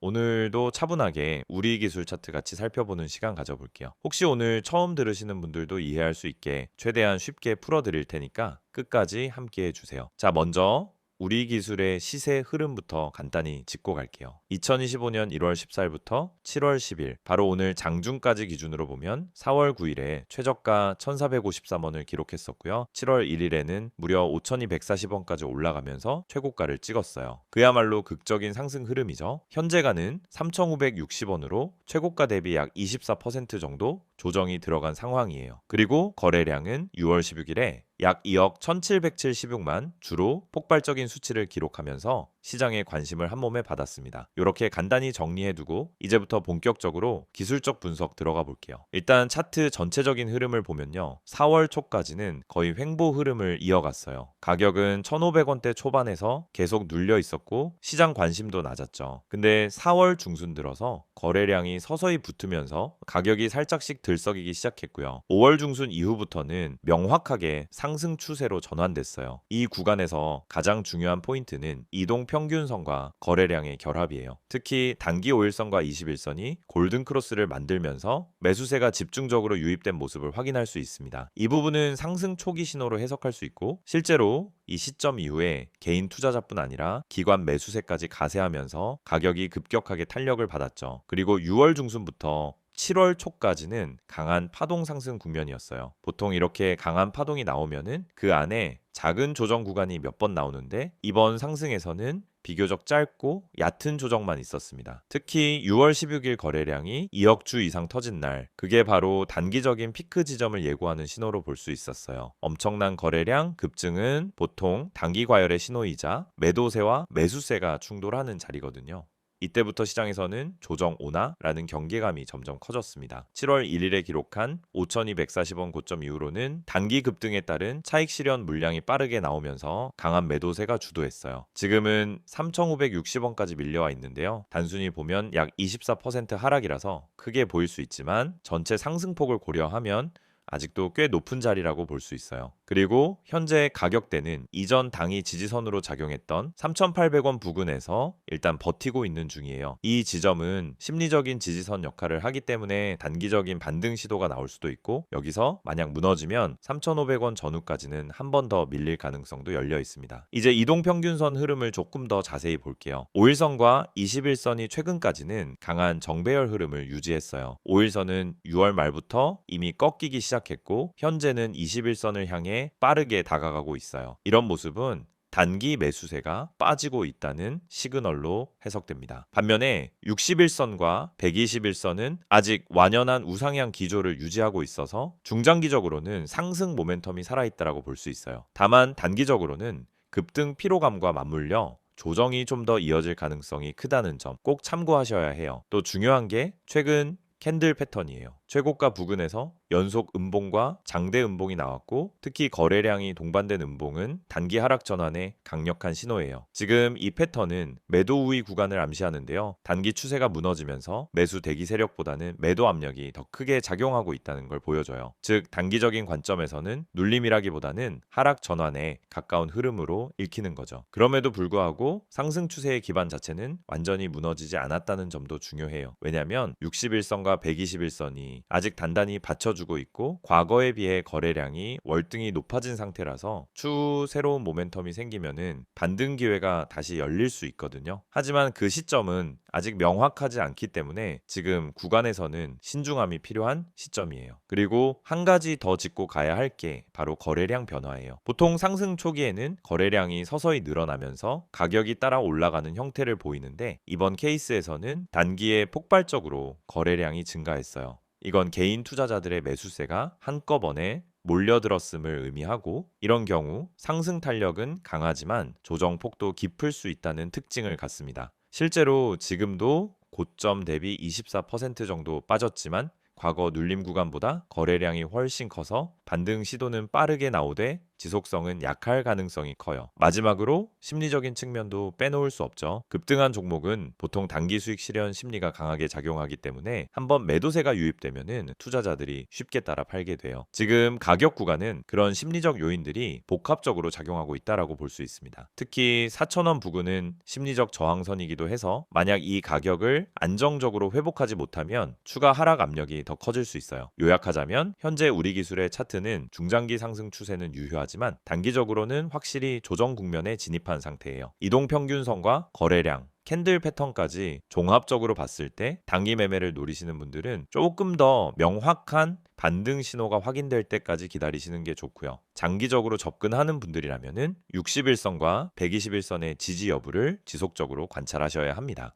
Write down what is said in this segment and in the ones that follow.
오늘도 차분하게 우리 기술 차트 같이 살펴보는 시간 가져볼게요. 혹시 오늘 처음 들으시는 분들도 이해할 수 있게 최대한 쉽게 풀어드릴 테니까 끝까지 함께 해주세요. 자, 먼저 우리 기술의 시세 흐름부터 간단히 짚고 갈게요. 2025년 1월 14일부터 7월 10일, 바로 오늘 장중까지 기준으로 보면 4월 9일에 최저가 1,453원을 기록했었고요. 7월 1일에는 무려 5,240원까지 올라가면서 최고가를 찍었어요. 그야말로 극적인 상승 흐름이죠. 현재가는 3,560원으로 최고가 대비 약 24% 정도 조정이 들어간 상황이에요. 그리고 거래량은 6월 16일에 약 2억 1,776만 주로 폭발적인 수치를 기록하면서 시장의 관심을 한몸에 받았습니다. 이렇게 간단히 정리해두고 이제부터 본격적으로 기술적 분석 들어가 볼게요. 일단 차트 전체적인 흐름을 보면요. 4월 초까지는 거의 횡보 흐름을 이어갔어요. 가격은 1,500원대 초반에서 계속 눌려 있었고 시장 관심도 낮았죠. 근데 4월 중순 들어서 거래량이 서서히 붙으면서 가격이 살짝씩 들썩이기 시작했고요. 5월 중순 이후부터는 명확하게 상승 추세로 전환됐어요. 이 구간에서 가장 중요한 포인트는 이동 평균선과 거래량의 결합이에요. 특히 단기 5일선과 21선이 골든 크로스를 만들면서 매수세가 집중적으로 유입된 모습을 확인할 수 있습니다. 이 부분은 상승 초기 신호로 해석할 수 있고 실제로 이 시점 이후에 개인 투자자뿐 아니라 기관 매수세까지 가세하면서 가격이 급격하게 탄력을 받았죠. 그리고 6월 중순부터 7월 초까지는 강한 파동 상승 국면이었어요. 보통 이렇게 강한 파동이 나오면은 그 안에 작은 조정 구간이 몇 번 나오는데 이번 상승에서는 비교적 짧고 얕은 조정만 있었습니다. 특히 6월 16일 거래량이 2억 주 이상 터진 날, 그게 바로 단기적인 피크 지점을 예고하는 신호로 볼 수 있었어요. 엄청난 거래량 급증은 보통 단기 과열의 신호이자 매도세와 매수세가 충돌하는 자리거든요. 이때부터 시장에서는 조정 오나라는 경계감이 점점 커졌습니다. 7월 1일에 기록한 5,240원 고점 이후로는 단기 급등에 따른 차익 실현 물량이 빠르게 나오면서 강한 매도세가 주도했어요. 지금은 3,560원까지 밀려와 있는데요. 단순히 보면 약 24% 하락이라서 크게 보일 수 있지만 전체 상승폭을 고려하면 아직도 꽤 높은 자리라고 볼 수 있어요. 그리고 현재 가격대는 이전 당이 지지선으로 작용했던 3,800원 부근에서 일단 버티고 있는 중이에요. 이 지점은 심리적인 지지선 역할을 하기 때문에 단기적인 반등 시도가 나올 수도 있고 여기서 만약 무너지면 3,500원 전후까지는 한 번 더 밀릴 가능성도 열려 있습니다. 이제 이동평균선 흐름을 조금 더 자세히 볼게요. 5일선과 21선이 최근까지는 강한 정배열 흐름을 유지했어요. 5일선은 6월 말부터 이미 꺾이기 시작했고 현재는 21선을 향해 빠르게 다가가고 있어요. 이런 모습은 단기 매수세가 빠지고 있다는 시그널로 해석됩니다. 반면에 61선과 121선은 아직 완연한 우상향 기조를 유지하고 있어서 중장기적으로는 상승 모멘텀이 살아있다고 볼 수 있어요. 다만 단기적으로는 급등 피로감과 맞물려 조정이 좀 더 이어질 가능성이 크다는 점 꼭 참고하셔야 해요. 또 중요한 게 최근 캔들 패턴이에요. 최고가 부근에서 연속 음봉과 장대 음봉이 나왔고 특히 거래량이 동반된 음봉은 단기 하락 전환의 강력한 신호예요. 지금 이 패턴은 매도 우위 구간을 암시하는데요. 단기 추세가 무너지면서 매수 대기 세력보다는 매도 압력이 더 크게 작용하고 있다는 걸 보여줘요. 즉 단기적인 관점에서는 눌림이라기보다는 하락 전환에 가까운 흐름으로 읽히는 거죠. 그럼에도 불구하고 상승 추세의 기반 자체는 완전히 무너지지 않았다는 점도 중요해요. 왜냐하면 61선과 121선이 아직 단단히 받쳐주고 있고 과거에 비해 거래량이 월등히 높아진 상태라서 추후 새로운 모멘텀이 생기면은 반등 기회가 다시 열릴 수 있거든요. 하지만 그 시점은 아직 명확하지 않기 때문에 지금 구간에서는 신중함이 필요한 시점이에요. 그리고 한 가지 더 짚고 가야 할 게 바로 거래량 변화예요. 보통 상승 초기에는 거래량이 서서히 늘어나면서 가격이 따라 올라가는 형태를 보이는데 이번 케이스에서는 단기에 폭발적으로 거래량이 증가했어요. 이건 개인 투자자들의 매수세가 한꺼번에 몰려들었음을 의미하고 이런 경우 상승 탄력은 강하지만 조정 폭도 깊을 수 있다는 특징을 갖습니다. 실제로 지금도 고점 대비 24% 정도 빠졌지만 과거 눌림 구간보다 거래량이 훨씬 커서 반등 시도는 빠르게 나오되 지속성은 약할 가능성이 커요. 마지막으로 심리적인 측면도 빼놓을 수 없죠. 급등한 종목은 보통 단기 수익 실현 심리가 강하게 작용하기 때문에 한번 매도세가 유입되면은 투자자들이 쉽게 따라 팔게 돼요. 지금 가격 구간은 그런 심리적 요인들이 복합적으로 작용하고 있다라고 볼 수 있습니다. 특히 4,000원 부근은 심리적 저항선이기도 해서 만약 이 가격을 안정적으로 회복하지 못하면 추가 하락 압력이 더 커질 수 있어요. 요약하자면 현재 우리 기술의 차트는 중장기 상승 추세는 유효하지만 단기적으로는 확실히 조정 국면에 진입한 상태예요. 이동평균선과 거래량, 캔들 패턴까지 종합적으로 봤을 때 단기 매매를 노리시는 분들은 조금 더 명확한 반등 신호가 확인될 때까지 기다리시는 게 좋고요. 장기적으로 접근하는 분들이라면은 61선과 121선의 지지 여부를 지속적으로 관찰하셔야 합니다.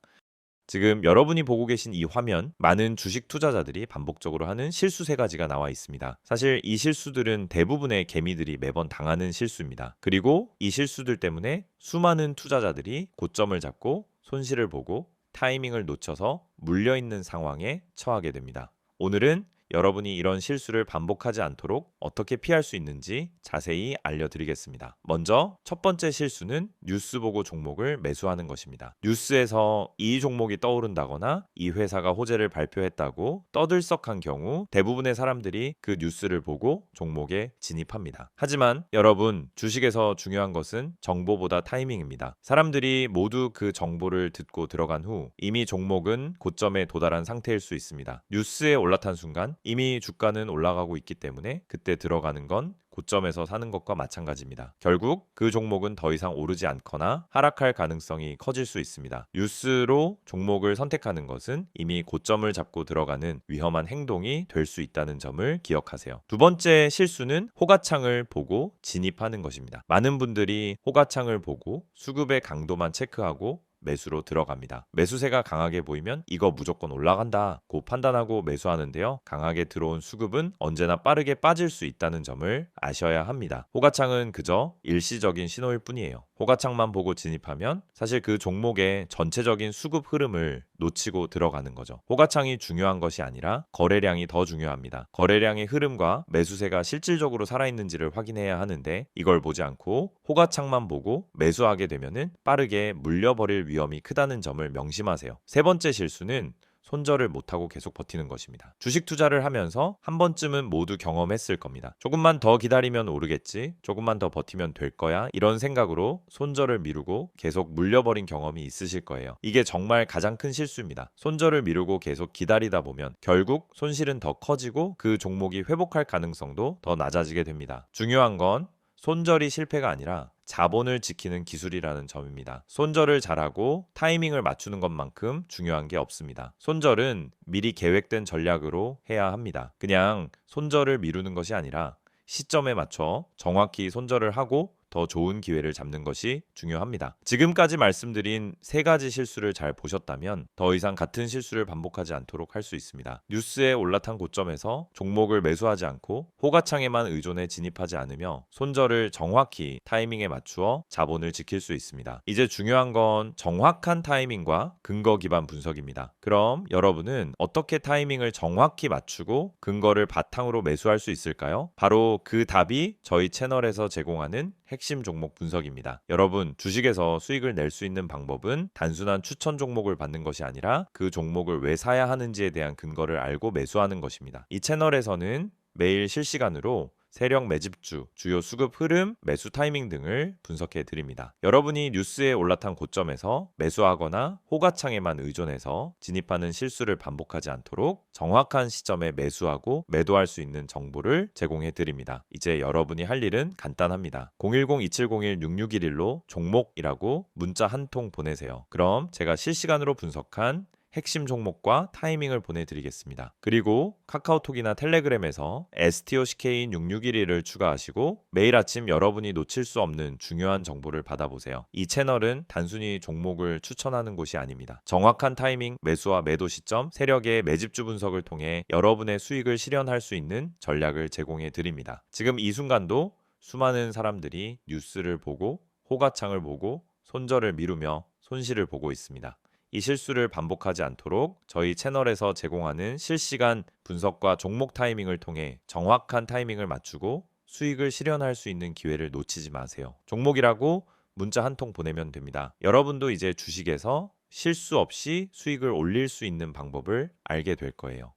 지금 여러분이 보고 계신 이 화면, 많은 주식 투자자들이 반복적으로 하는 실수 세 가지가 나와 있습니다. 사실 이 실수들은 대부분의 개미들이 매번 당하는 실수입니다. 그리고 이 실수들 때문에 수많은 투자자들이 고점을 잡고 손실을 보고 타이밍을 놓쳐서 물려있는 상황에 처하게 됩니다. 오늘은 여러분이 이런 실수를 반복하지 않도록 어떻게 피할 수 있는지 자세히 알려드리겠습니다. 먼저 첫 번째 실수는 뉴스 보고 종목을 매수하는 것입니다. 뉴스에서 이 종목이 떠오른다거나 이 회사가 호재를 발표했다고 떠들썩한 경우 대부분의 사람들이 그 뉴스를 보고 종목에 진입합니다. 하지만 여러분, 주식에서 중요한 것은 정보보다 타이밍입니다. 사람들이 모두 그 정보를 듣고 들어간 후 이미 종목은 고점에 도달한 상태일 수 있습니다. 뉴스에 올라탄 순간 이미 주가는 올라가고 있기 때문에 그때 들어가는 건 고점에서 사는 것과 마찬가지입니다. 결국 그 종목은 더 이상 오르지 않거나 하락할 가능성이 커질 수 있습니다. 뉴스로 종목을 선택하는 것은 이미 고점을 잡고 들어가는 위험한 행동이 될 수 있다는 점을 기억하세요. 두 번째 실수는 호가창을 보고 진입하는 것입니다. 많은 분들이 호가창을 보고 수급의 강도만 체크하고 매수로 들어갑니다. 매수세가 강하게 보이면 이거 무조건 올라간다고 판단하고 매수하는데요. 강하게 들어온 수급은 언제나 빠르게 빠질 수 있다는 점을 아셔야 합니다. 호가창은 그저 일시적인 신호일 뿐이에요. 호가창만 보고 진입하면 사실 그 종목의 전체적인 수급 흐름을 놓치고 들어가는 거죠. 호가창이 중요한 것이 아니라 거래량이 더 중요합니다. 거래량의 흐름과 매수세가 실질적으로 살아있는지를 확인해야 하는데 이걸 보지 않고 호가창만 보고 매수하게 되면은 빠르게 물려버릴 위험이 크다는 점을 명심하세요. 세 번째 실수는 손절을 못하고 계속 버티는 것입니다. 주식 투자를 하면서 한 번쯤은 모두 경험했을 겁니다. 조금만 더 기다리면 오르겠지, 조금만 더 버티면 될 거야, 이런 생각으로 손절을 미루고 계속 물려버린 경험이 있으실 거예요. 이게 정말 가장 큰 실수입니다. 손절을 미루고 계속 기다리다 보면 결국 손실은 더 커지고 그 종목이 회복할 가능성도 더 낮아지게 됩니다. 중요한 건 손절이 실패가 아니라 자본을 지키는 기술이라는 점입니다. 손절을 잘하고 타이밍을 맞추는 것만큼 중요한 게 없습니다. 손절은 미리 계획된 전략으로 해야 합니다. 그냥 손절을 미루는 것이 아니라 시점에 맞춰 정확히 손절을 하고 더 좋은 기회를 잡는 것이 중요합니다. 지금까지 말씀드린 세 가지 실수를 잘 보셨다면 더 이상 같은 실수를 반복하지 않도록 할 수 있습니다. 뉴스에 올라탄 고점에서 종목을 매수하지 않고 호가창에만 의존해 진입하지 않으며 손절을 정확히 타이밍에 맞추어 자본을 지킬 수 있습니다. 이제 중요한 건 정확한 타이밍과 근거 기반 분석입니다. 그럼 여러분은 어떻게 타이밍을 정확히 맞추고 근거를 바탕으로 매수할 수 있을까요? 바로 그 답이 저희 채널에서 제공하는 핵심 종목 분석입니다. 여러분, 주식에서 수익을 낼 수 있는 방법은 단순한 추천 종목을 받는 것이 아니라 그 종목을 왜 사야 하는지에 대한 근거를 알고 매수하는 것입니다. 이 채널에서는 매일 실시간으로 세력 매집주, 주요 수급 흐름, 매수 타이밍 등을 분석해 드립니다. 여러분이 뉴스에 올라탄 고점에서 매수하거나 호가창에만 의존해서 진입하는 실수를 반복하지 않도록 정확한 시점에 매수하고 매도할 수 있는 정보를 제공해 드립니다. 이제 여러분이 할 일은 간단합니다. 010-2701-6611로 종목이라고 문자 한 통 보내세요. 그럼 제가 실시간으로 분석한 핵심 종목과 타이밍을 보내드리겠습니다. 그리고 카카오톡이나 텔레그램에서 STOCK인 6611을 추가하시고 매일 아침 여러분이 놓칠 수 없는 중요한 정보를 받아보세요. 이 채널은 단순히 종목을 추천하는 곳이 아닙니다. 정확한 타이밍, 매수와 매도 시점, 세력의 매집주 분석을 통해 여러분의 수익을 실현할 수 있는 전략을 제공해 드립니다. 지금 이 순간도 수많은 사람들이 뉴스를 보고 호가창을 보고 손절을 미루며 손실을 보고 있습니다. 이 실수를 반복하지 않도록 저희 채널에서 제공하는 실시간 분석과 종목 타이밍을 통해 정확한 타이밍을 맞추고 수익을 실현할 수 있는 기회를 놓치지 마세요. 종목이라고 문자 한 통 보내면 됩니다. 여러분도 이제 주식에서 실수 없이 수익을 올릴 수 있는 방법을 알게 될 거예요.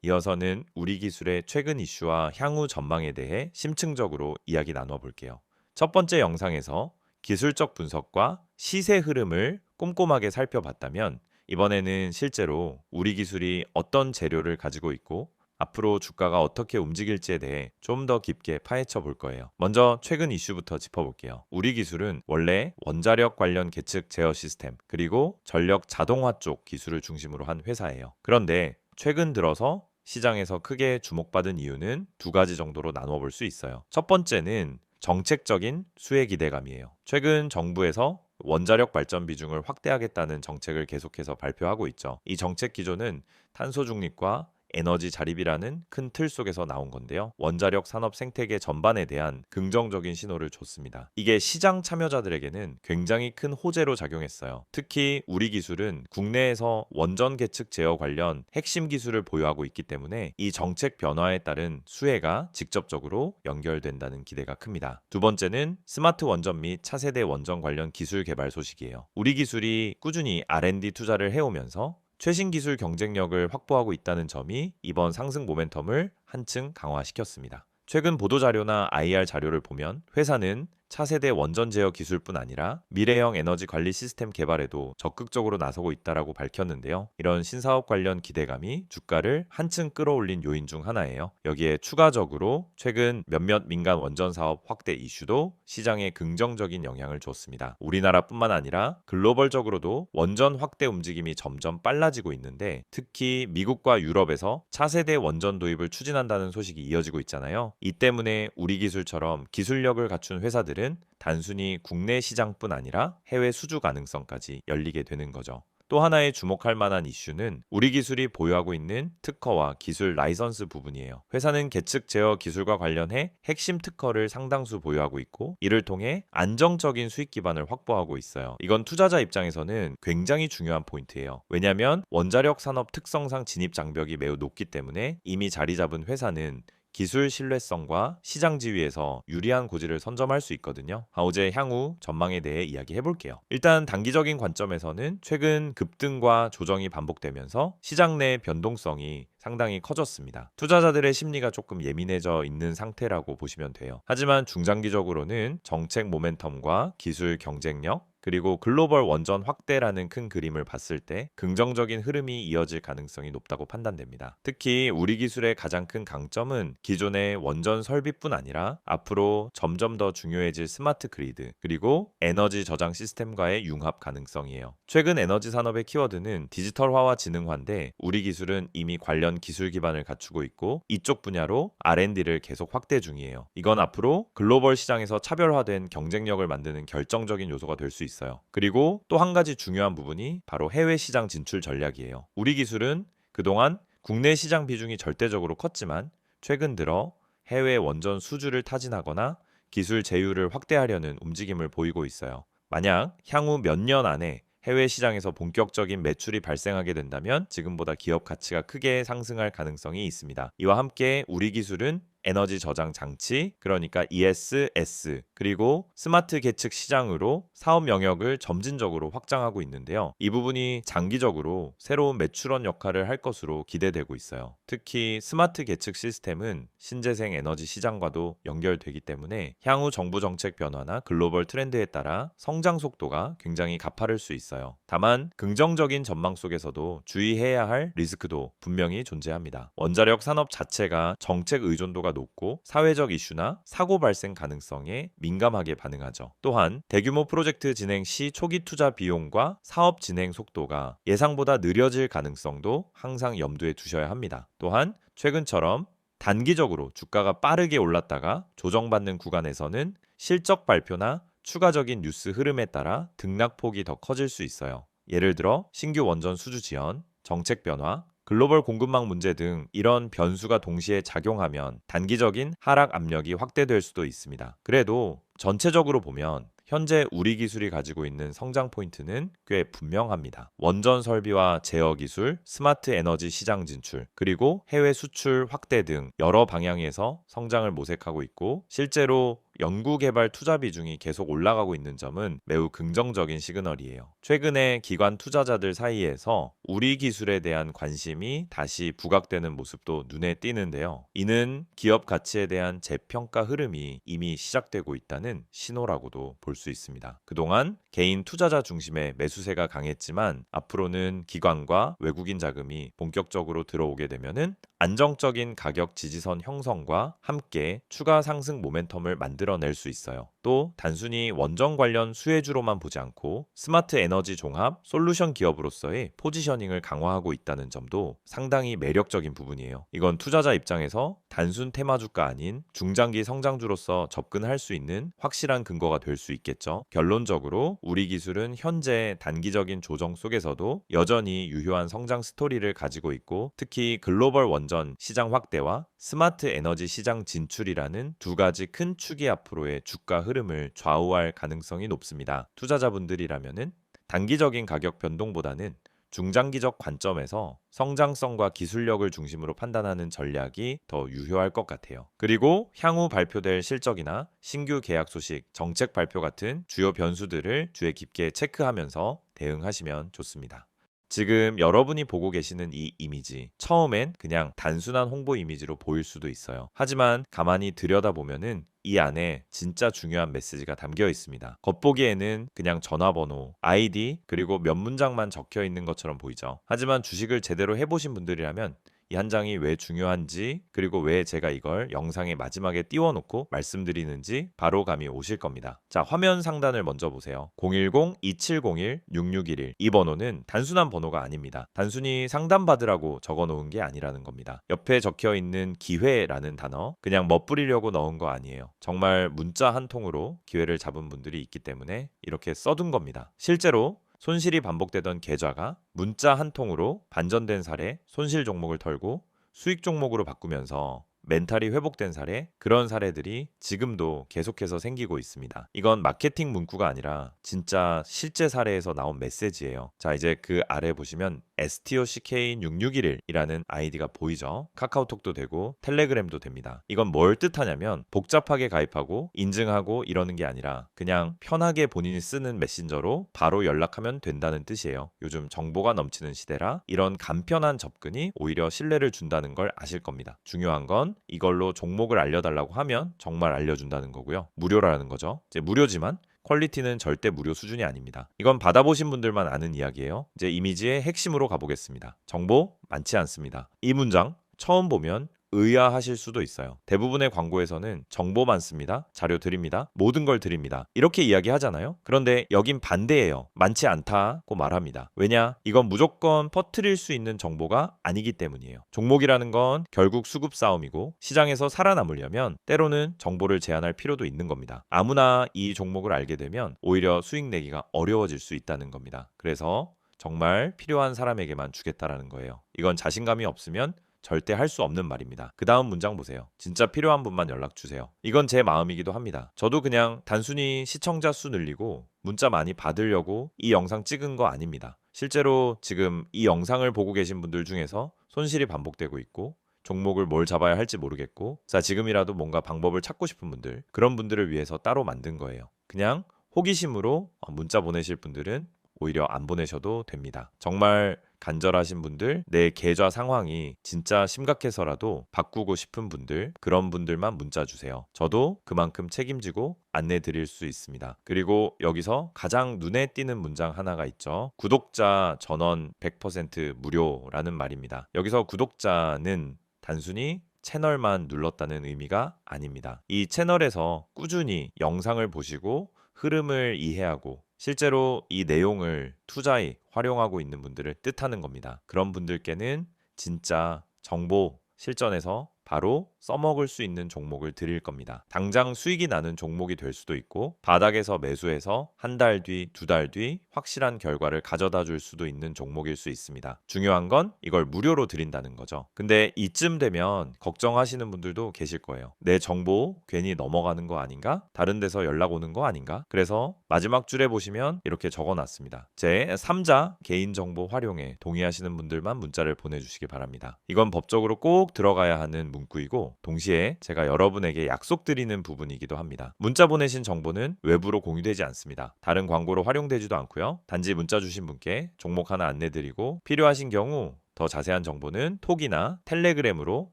이어서는 우리 기술의 최근 이슈와 향후 전망에 대해 심층적으로 이야기 나눠 볼게요. 첫 번째 영상에서 기술적 분석과 시세 흐름을 꼼꼼하게 살펴봤다면 이번에는 실제로 우리 기술이 어떤 재료를 가지고 있고 앞으로 주가가 어떻게 움직일지에 대해 좀 더 깊게 파헤쳐 볼 거예요. 먼저 최근 이슈부터 짚어볼게요. 우리 기술은 원래 원자력 관련 계측 제어 시스템 그리고 전력 자동화 쪽 기술을 중심으로 한 회사예요. 그런데 최근 들어서 시장에서 크게 주목받은 이유는 두 가지 정도로 나눠 볼 수 있어요. 첫 번째는 정책적인 수혜 기대감이에요. 최근 정부에서 원자력 발전 비중을 확대하겠다는 정책을 계속해서 발표하고 있죠. 이 정책 기조는 탄소 중립과 에너지 자립이라는 큰 틀 속에서 나온 건데요. 원자력 산업 생태계 전반에 대한 긍정적인 신호를 줬습니다. 이게 시장 참여자들에게는 굉장히 큰 호재로 작용했어요. 특히 우리 기술은 국내에서 원전 계측 제어 관련 핵심 기술을 보유하고 있기 때문에 이 정책 변화에 따른 수혜가 직접적으로 연결된다는 기대가 큽니다. 두 번째는 스마트 원전 및 차세대 원전 관련 기술 개발 소식이에요. 우리 기술이 꾸준히 R&D 투자를 해오면서 최신 기술 경쟁력을 확보하고 있다는 점이 이번 상승 모멘텀을 한층 강화시켰습니다. 최근 보도자료나 IR 자료를 보면 회사는 차세대 원전 제어 기술뿐 아니라 미래형 에너지 관리 시스템 개발에도 적극적으로 나서고 있다라고 밝혔는데요. 이런 신사업 관련 기대감이 주가를 한층 끌어올린 요인 중 하나예요. 여기에 추가적으로 최근 몇몇 민간 원전 사업 확대 이슈도 시장에 긍정적인 영향을 줬습니다. 우리나라뿐만 아니라 글로벌적으로도 원전 확대 움직임이 점점 빨라지고 있는데 특히 미국과 유럽에서 차세대 원전 도입을 추진한다는 소식이 이어지고 있잖아요. 이 때문에 우리 기술처럼 기술력을 갖춘 회사들은 단순히 국내 시장뿐 아니라 해외 수주 가능성까지 열리게 되는 거죠. 또 하나의 주목할 만한 이슈는 우리 기술이 보유하고 있는 특허와 기술 라이선스 부분이에요. 회사는 계측 제어 기술과 관련해 핵심 특허를 상당수 보유하고 있고 이를 통해 안정적인 수익 기반을 확보하고 있어요. 이건 투자자 입장에서는 굉장히 중요한 포인트예요. 왜냐하면 원자력 산업 특성상 진입 장벽이 매우 높기 때문에 이미 자리 잡은 회사는 기술 신뢰성과 시장 지위에서 유리한 고지를 선점할 수 있거든요. 이제 향후 전망에 대해 이야기해 볼게요. 일단 단기적인 관점에서는 최근 급등과 조정이 반복되면서 시장 내 변동성이 상당히 커졌습니다. 투자자들의 심리가 조금 예민해져 있는 상태라고 보시면 돼요. 하지만 중장기적으로는 정책 모멘텀과 기술 경쟁력 그리고 글로벌 원전 확대라는 큰 그림을 봤을 때 긍정적인 흐름이 이어질 가능성이 높다고 판단됩니다. 특히 우리 기술의 가장 큰 강점은 기존의 원전 설비뿐 아니라 앞으로 점점 더 중요해질 스마트 그리드 그리고 에너지 저장 시스템과의 융합 가능성이에요. 최근 에너지 산업의 키워드는 디지털화와 지능화인데 우리 기술은 이미 관련 기술 기반을 갖추고 있고 이쪽 분야로 R&D를 계속 확대 중이에요. 이건 앞으로 글로벌 시장에서 차별화된 경쟁력을 만드는 결정적인 요소가 될 수 있어요. 그리고 또 한 가지 중요한 부분이 바로 해외 시장 진출 전략이에요. 우리 기술은 그동안 국내 시장 비중이 절대적으로 컸지만 최근 들어 해외 원전 수주를 타진하거나 기술 제휴를 확대하려는 움직임을 보이고 있어요. 만약 향후 몇 년 안에 해외 시장에서 본격적인 매출이 발생하게 된다면 지금보다 기업 가치가 크게 상승할 가능성이 있습니다. 이와 함께 우리 기술은 에너지 저장 장치, 그러니까 ESS, 그리고 스마트 계측 시장으로 사업 영역을 점진적으로 확장하고 있는데요. 이 부분이 장기적으로 새로운 매출원 역할을 할 것으로 기대되고 있어요. 특히 스마트 계측 시스템은 신재생 에너지 시장과도 연결되기 때문에 향후 정부 정책 변화나 글로벌 트렌드에 따라 성장 속도가 굉장히 가파를 수 있어요. 다만 긍정적인 전망 속에서도 주의해야 할 리스크도 분명히 존재합니다. 원자력 산업 자체가 정책 의존도가 높고 사회적 이슈나 사고 발생 가능성에 민감하게 반응하죠. 또한 대규모 프로젝트 진행 시 초기 투자 비용과 사업 진행 속도가 예상보다 느려질 가능성도 항상 염두에 두셔야 합니다. 또한 최근처럼 단기적으로 주가가 빠르게 올랐다가 조정받는 구간에서는 실적 발표나 추가적인 뉴스 흐름에 따라 등락폭이 더 커질 수 있어요. 예를 들어 신규 원전 수주 지연, 정책 변화, 글로벌 공급망 문제 등 이런 변수가 동시에 작용하면 단기적인 하락 압력이 확대될 수도 있습니다. 그래도 전체적으로 보면 현재 우리 기술이 가지고 있는 성장 포인트는 꽤 분명합니다. 원전 설비와 제어 기술, 스마트 에너지 시장 진출, 그리고 해외 수출 확대 등 여러 방향에서 성장을 모색하고 있고, 실제로 연구개발 투자 비중이 계속 올라가고 있는 점은 매우 긍정적인 시그널이에요. 최근에 기관 투자자들 사이에서 우리 기술에 대한 관심이 다시 부각되는 모습도 눈에 띄는데요. 이는 기업 가치에 대한 재평가 흐름이 이미 시작되고 있다는 신호라고도 볼 수 있습니다. 그동안 개인 투자자 중심의 매수세가 강했지만 앞으로는 기관과 외국인 자금이 본격적으로 들어오게 되면은 안정적인 가격 지지선 형성과 함께 추가 상승 모멘텀을 만들어낼 수 있어요. 또 단순히 원전 관련 수혜주로만 보지 않고 스마트 에너지 종합 솔루션 기업으로서의 포지셔닝을 강화하고 있다는 점도 상당히 매력적인 부분이에요. 이건 투자자 입장에서 단순 테마주가 아닌 중장기 성장주로서 접근할 수 있는 확실한 근거가 될 수 있겠죠. 결론적으로 우리 기술은 현재 단기적인 조정 속에서도 여전히 유효한 성장 스토리를 가지고 있고, 특히 글로벌 원전 시장 확대와 스마트 에너지 시장 진출이라는 두 가지 큰 축이 앞으로의 주가 흐름을 좌우할 가능성이 높습니다. 투자자분들이라면은 단기적인 가격 변동보다는 중장기적 관점에서 성장성과 기술력을 중심으로 판단하는 전략이 더 유효할 것 같아요. 그리고 향후 발표될 실적이나 신규 계약 소식, 정책 발표 같은 주요 변수들을 주의 깊게 체크하면서 대응하시면 좋습니다. 지금 여러분이 보고 계시는 이 이미지, 처음엔 그냥 단순한 홍보 이미지로 보일 수도 있어요. 하지만 가만히 들여다보면은 이 안에 진짜 중요한 메시지가 담겨 있습니다. 겉보기에는 그냥 전화번호, 아이디, 그리고 몇 문장만 적혀 있는 것처럼 보이죠. 하지만 주식을 제대로 해보신 분들이라면 이 한 장이 왜 중요한지, 그리고 왜 제가 이걸 영상의 마지막에 띄워놓고 말씀드리는지 바로 감이 오실 겁니다. 자, 화면 상단을 먼저 보세요. 010-2701-6611. 이 번호는 단순한 번호가 아닙니다. 단순히 상담받으라고 적어놓은 게 아니라는 겁니다. 옆에 적혀 있는 기회라는 단어, 그냥 멋부리려고 넣은 거 아니에요. 정말 문자 한 통으로 기회를 잡은 분들이 있기 때문에 이렇게 써둔 겁니다. 실제로 손실이 반복되던 계좌가 문자 한 통으로 반전된 사례, 손실 종목을 털고 수익 종목으로 바꾸면서 멘탈이 회복된 사례, 그런 사례들이 지금도 계속해서 생기고 있습니다. 이건 마케팅 문구가 아니라 진짜 실제 사례에서 나온 메시지예요. 자, 이제 그 아래 보시면 STOCK6611이라는 아이디가 보이죠? 카카오톡도 되고 텔레그램도 됩니다. 이건 뭘 뜻하냐면 복잡하게 가입하고 인증하고 이러는 게 아니라 그냥 편하게 본인이 쓰는 메신저로 바로 연락하면 된다는 뜻이에요. 요즘 정보가 넘치는 시대라 이런 간편한 접근이 오히려 신뢰를 준다는 걸 아실 겁니다. 중요한 건 이걸로 종목을 알려달라고 하면 정말 알려준다는 거고요. 무료라는 거죠. 이제 무료지만 퀄리티는 절대 무료 수준이 아닙니다. 이건 받아보신 분들만 아는 이야기예요. 이제 이미지의 핵심으로 가보겠습니다. 정보 많지 않습니다. 이 문장 처음 보면 의아하실 수도 있어요. 대부분의 광고에서는 정보 많습니다. 자료 드립니다. 모든 걸 드립니다. 이렇게 이야기하잖아요. 그런데 여긴 반대예요. 많지 않다고 말합니다. 왜냐? 이건 무조건 퍼뜨릴 수 있는 정보가 아니기 때문이에요. 종목이라는 건 결국 수급 싸움이고 시장에서 살아남으려면 때로는 정보를 제한할 필요도 있는 겁니다. 아무나 이 종목을 알게 되면 오히려 수익 내기가 어려워질 수 있다는 겁니다. 그래서 정말 필요한 사람에게만 주겠다라는 거예요. 이건 자신감이 없으면 절대 할 수 없는 말입니다. 그 다음 문장 보세요. 진짜 필요한 분만 연락 주세요. 이건 제 마음이기도 합니다. 저도 그냥 단순히 시청자 수 늘리고 문자 많이 받으려고 이 영상 찍은 거 아닙니다. 실제로 지금 이 영상을 보고 계신 분들 중에서 손실이 반복되고 있고 종목을 뭘 잡아야 할지 모르겠고, 자, 지금이라도 뭔가 방법을 찾고 싶은 분들, 그런 분들을 위해서 따로 만든 거예요. 그냥 호기심으로 문자 보내실 분들은 오히려 안 보내셔도 됩니다. 정말 간절하신 분들, 내 계좌 상황이 진짜 심각해서라도 바꾸고 싶은 분들, 그런 분들만 문자 주세요. 저도 그만큼 책임지고 안내 드릴 수 있습니다. 그리고 여기서 가장 눈에 띄는 문장 하나가 있죠. 구독자 전원 100% 무료라는 말입니다. 여기서 구독자는 단순히 채널만 눌렀다는 의미가 아닙니다. 이 채널에서 꾸준히 영상을 보시고 흐름을 이해하고 실제로 이 내용을 투자에 활용하고 있는 분들을 뜻하는 겁니다. 그런 분들께는 진짜 정보 실전에서 바로 써먹을 수 있는 종목을 드릴 겁니다. 당장 수익이 나는 종목이 될 수도 있고 바닥에서 매수해서 한 달 뒤, 두 달 뒤 확실한 결과를 가져다 줄 수도 있는 종목일 수 있습니다. 중요한 건 이걸 무료로 드린다는 거죠. 근데 이쯤 되면 걱정하시는 분들도 계실 거예요. 내 정보 괜히 넘어가는 거 아닌가? 다른 데서 연락 오는 거 아닌가? 그래서 마지막 줄에 보시면 이렇게 적어놨습니다. 제 3자 개인정보 활용에 동의하시는 분들만 문자를 보내주시기 바랍니다. 이건 법적으로 꼭 들어가야 하는 문구이고 동시에 제가 여러분에게 약속드리는 부분이기도 합니다. 문자 보내신 정보는 외부로 공유되지 않습니다. 다른 광고로 활용되지도 않고요. 단지 문자 주신 분께 종목 하나 안내드리고 필요하신 경우 더 자세한 정보는 톡이나 텔레그램으로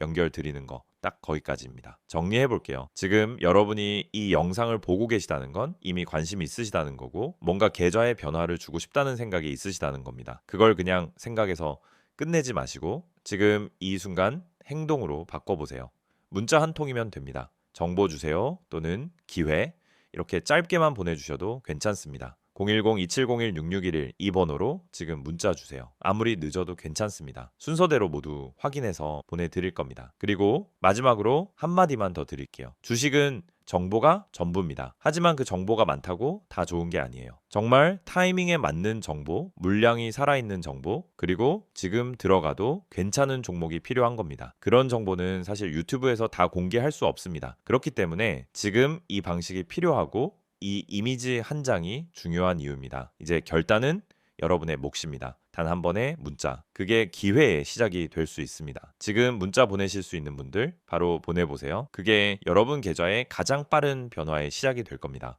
연결드리는 거 딱 거기까지입니다. 정리해 볼게요. 지금 여러분이 이 영상을 보고 계시다는 건 이미 관심이 있으시다는 거고 뭔가 계좌의 변화를 주고 싶다는 생각이 있으시다는 겁니다. 그걸 그냥 생각해서 끝내지 마시고 지금 이 순간 행동으로 바꿔보세요. 문자 한 통이면 됩니다. 정보 주세요 또는 기회 이렇게 짧게만 보내주셔도 괜찮습니다. 010-2701-6611 이 번호로 지금 문자 주세요. 아무리 늦어도 괜찮습니다. 순서대로 모두 확인해서 보내드릴 겁니다. 그리고 마지막으로 한마디만 더 드릴게요. 주식은 정보가 전부입니다. 하지만 그 정보가 많다고 다 좋은 게 아니에요. 정말 타이밍에 맞는 정보, 물량이 살아있는 정보, 그리고 지금 들어가도 괜찮은 종목이 필요한 겁니다. 그런 정보는 사실 유튜브에서 다 공개할 수 없습니다. 그렇기 때문에 지금 이 방식이 필요하고 이 이미지 한 장이 중요한 이유입니다. 이제 결단은 여러분의 몫입니다. 단 한 번의 문자. 그게 기회의 시작이 될 수 있습니다. 지금 문자 보내실 수 있는 분들 바로 보내보세요. 그게 여러분 계좌의 가장 빠른 변화의 시작이 될 겁니다.